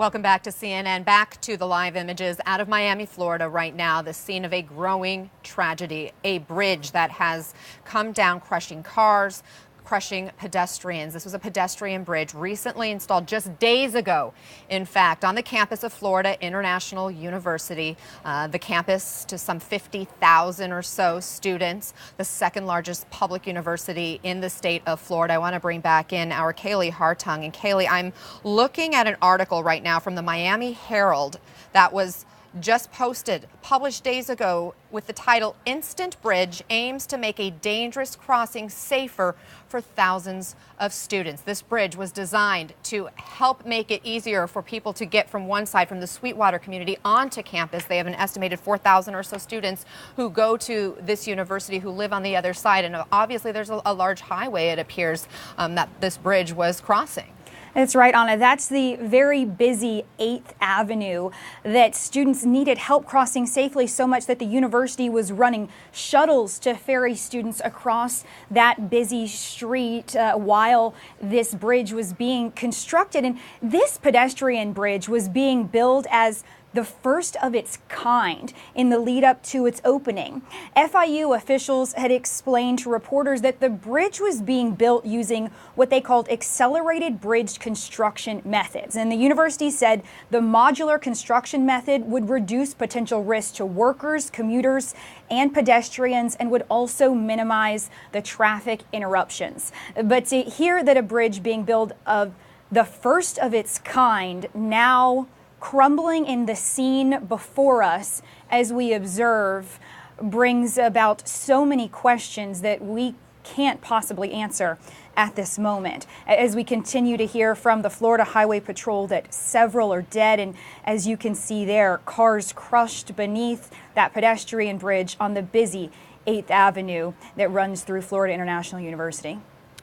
Welcome back to CNN. Back to the live images out of Miami, Florida right now, the scene of a growing tragedy, a bridge that has come down, crushing cars, crushing pedestrians. This was a pedestrian bridge recently installed just days ago, in fact, on the campus of Florida International University, the campus to some 50,000 or so students, the second largest public university in the state of Florida. I want to bring back in our Kaylee Hartung. And Kaylee, I'm looking at an article right now from the Miami Herald that was just published days ago with the title, "Instant Bridge Aims to Make a Dangerous Crossing Safer for Thousands of Students." This bridge was designed to help make it easier for people to get from one side, from the Sweetwater community, onto campus. They have an estimated 4,000 or so students who go to this university who live on the other side. And obviously there's a large highway, it appears, that this bridge was crossing. That's right, Anna. That's the very busy 8th Avenue that students needed help crossing safely, so much that the university was running shuttles to ferry students across that busy street while this bridge was being constructed. And this pedestrian bridge was being billed as the first of its kind in the lead up to its opening. FIU officials had explained to reporters that the bridge was being built using what they called accelerated bridge construction methods. And the university said the modular construction method would reduce potential risk to workers, commuters, and pedestrians, and would also minimize the traffic interruptions. But to hear that a bridge being built of the first of its kind now crumbling in the scene before us as we observe brings about so many questions that we can't possibly answer at this moment. As we continue to hear from the Florida Highway Patrol that several are dead, and as you can see there, cars crushed beneath that pedestrian bridge on the busy 8th Avenue that runs through Florida International University.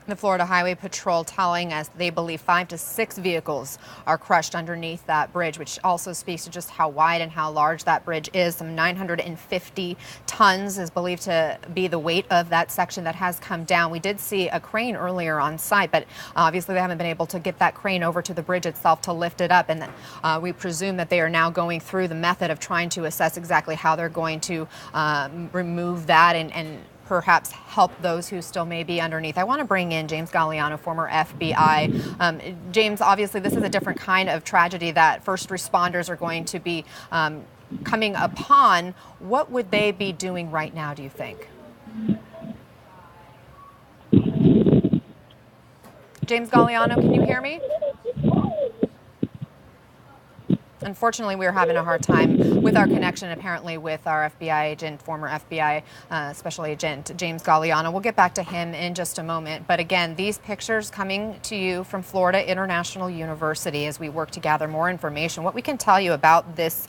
The Florida Highway Patrol telling us they believe 5 to 6 vehicles are crushed underneath that bridge, which also speaks to just how wide and how large that bridge is. Some 950 tons is believed to be the weight of that section that has come down. We did see a crane earlier on site, but obviously they haven't been able to get that crane over to the bridge itself to lift it up. And we presume that they are now going through the method of trying to assess exactly how they're going to remove that and perhaps help those who still may be underneath. I want to bring in James Galliano, former FBI. James, obviously this is a different kind of tragedy that first responders are going to be coming upon. What would they be doing right now, do you think? James Galliano, can you hear me? Unfortunately, we are having a hard time with our connection, apparently, with our FBI agent, former FBI Special Agent James Galliano. We'll get back to him in just a moment. But again, these pictures coming to you from Florida International University as we work to gather more information. What we can tell you about this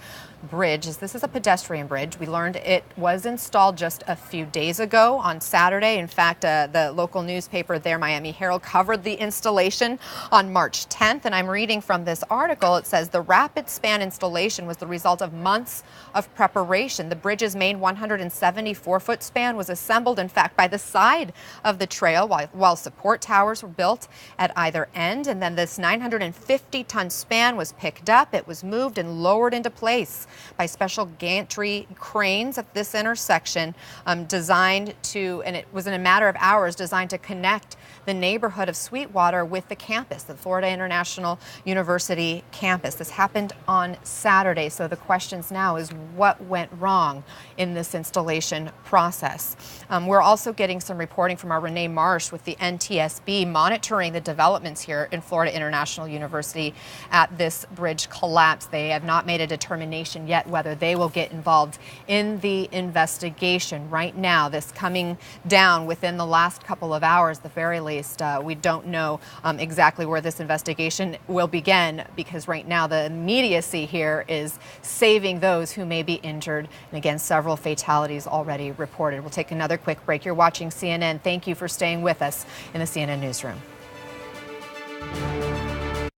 bridge is this is a pedestrian bridge. We learned it was installed just a few days ago on Saturday. In fact, the local newspaper there, Miami Herald, covered the installation on March 10th. And I'm reading from this article. It says the rapid span installation was the result of months of preparation. The bridge's main 174-foot span was assembled, in fact, by the side of the trail while support towers were built at either end. And then this 950-ton span was picked up. It was moved and lowered into place by special gantry cranes at this intersection, designed to, and it was in a matter of hours, designed to connect the neighborhood of Sweetwater with the campus, the Florida International University campus. This happened on Saturday, so the questions now is what went wrong in this installation process. We're also getting some reporting from our Renee Marsh with the NTSB monitoring the developments here in Florida International University at this bridge collapse. They have not made a determination yet whether they will get involved in the investigation. Right now, this coming down within the last couple of hours, at the very least, we don't know exactly where this investigation will begin, because right now the immediacy here is saving those who may be injured. And again, several fatalities already reported. We'll take another quick break. You're watching CNN. Thank you for staying with us in the CNN newsroom.